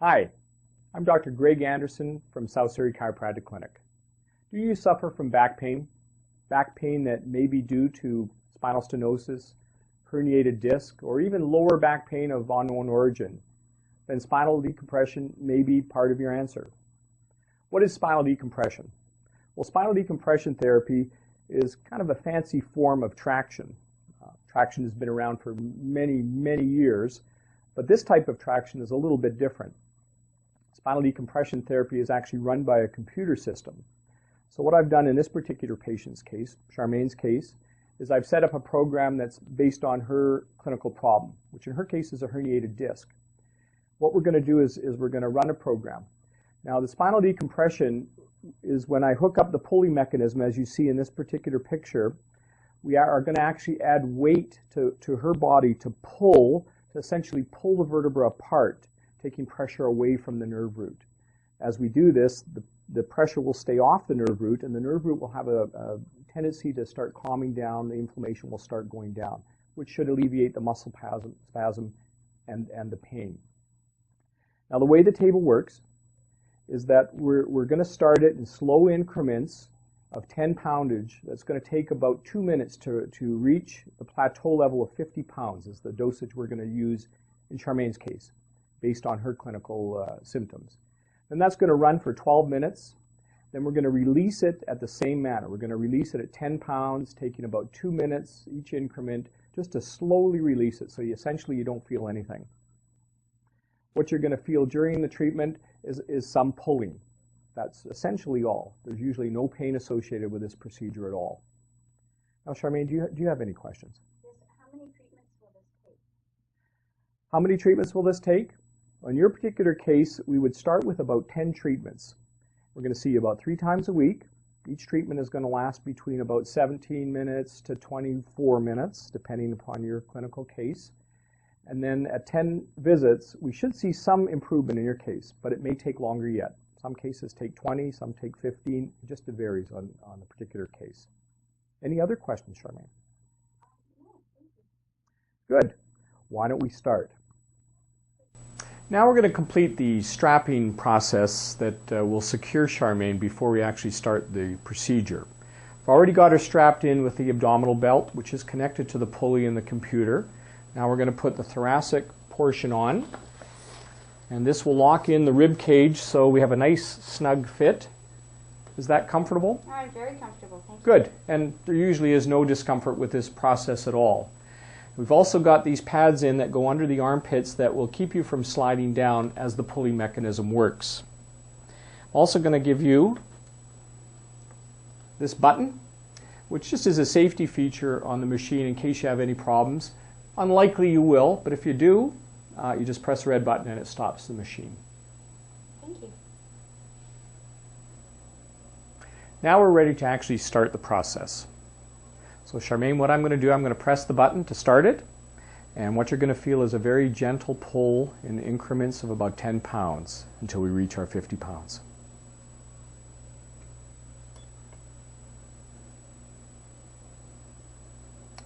Hi, I'm Dr. Gregg from South Surrey Chiropractic Clinic. Do you suffer from back pain? Back pain that may be due to spinal stenosis, herniated disc, or even lower back pain of unknown origin? Then spinal decompression may be part of your answer. What is spinal decompression? Well, spinal decompression therapy is kind of a fancy form of traction. Traction has been around for many, many years, but this type of traction is a little bit different. Spinal decompression therapy is actually run by a computer system. So what I've done in this particular patient's case, Charmaine's case, is I've set up a program that's based on her clinical problem, which in her case is a herniated disc. What we're going to do is we're going to run a program. Now the spinal decompression is when I hook up the pulley mechanism, as you see in this particular picture, we are going to actually add weight to her body to essentially pull the vertebra apart, taking pressure away from the nerve root. As we do this, the pressure will stay off the nerve root, and the nerve root will have a tendency to start calming down. The inflammation will start going down, which should alleviate the muscle spasm and the pain. Now, the way the table works is that we're going to start it in slow increments of 10 poundage. That's going to take about 2 minutes to reach the plateau level of 50 pounds is the dosage we're going to use in Charmaine's case, based on her clinical symptoms. And that's going to run for 12 minutes. Then we're going to release it at the same manner. We're going to release it at 10 pounds, taking about 2 minutes each increment, just to slowly release it, so essentially you don't feel anything. What you're going to feel during the treatment is some pulling. That's essentially all. There's usually no pain associated with this procedure at all. Now, Charmaine, do you have any questions? Yes. How many treatments will this take? How many treatments will this take? In your particular case, we would start with about 10 treatments. We're going to see you about 3 times a week. Each treatment is going to last between about 17 minutes to 24 minutes, depending upon your clinical case. And then at 10 visits, we should see some improvement in your case, but it may take longer yet. Some cases take 20, some take 15. It just varies on the particular case. Any other questions, Charmaine? No, thank you. Good. Why don't we start? Now we're going to complete the strapping process that will secure Charmaine before we actually start the procedure. I've already got her strapped in with the abdominal belt, which is connected to the pulley in the computer. Now we're going to put the thoracic portion on, and this will lock in the rib cage so we have a nice snug fit. Is that comfortable? I'm very comfortable, thank you. Good, and there usually is no discomfort with this process at all. We've also got these pads in that go under the armpits that will keep you from sliding down as the pulley mechanism works. I'm also going to give you this button, which just is a safety feature on the machine in case you have any problems. Unlikely you will, but if you do, you just press the red button and it stops the machine. Thank you. Now we're ready to actually start the process. So Charmaine, what I'm going to do, I'm going to press the button to start it, and what you're going to feel is a very gentle pull in increments of about 10 pounds until we reach our 50 pounds.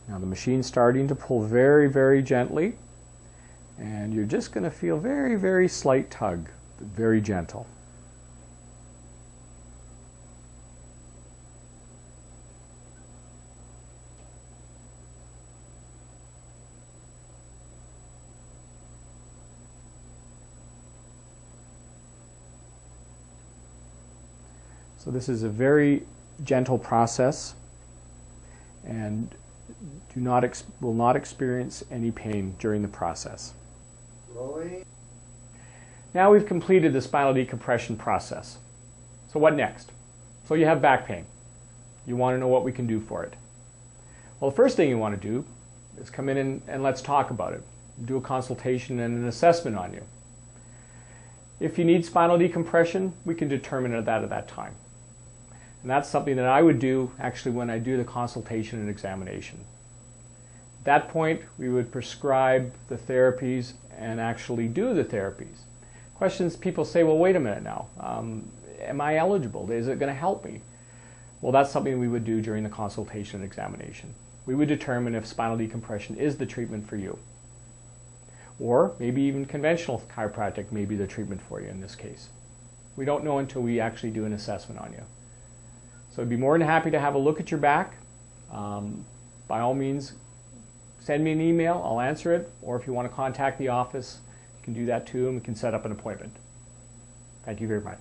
Now the machine's starting to pull very, very gently, and you're just going to feel very, very slight tug, but very gentle. So this is a very gentle process, and will not experience any pain during the process. Rolling. Now we've completed the spinal decompression process. So what next? So you have back pain. You want to know what we can do for it. Well, the first thing you want to do is come in and let's talk about it. Do a consultation and an assessment on you. If you need spinal decompression, we can determine that at that time. And that's something that I would do actually when I do the consultation and examination. At that point, we would prescribe the therapies and actually do the therapies. Questions people say, well, wait a minute now. Am I eligible? Is it going to help me? Well, that's something we would do during the consultation and examination. We would determine if spinal decompression is the treatment for you. Or maybe even conventional chiropractic may be the treatment for you in this case. We don't know until we actually do an assessment on you. So I'd be more than happy to have a look at your back. By all means, send me an email, I'll answer it, or if you want to contact the office, you can do that too, and we can set up an appointment. Thank you very much.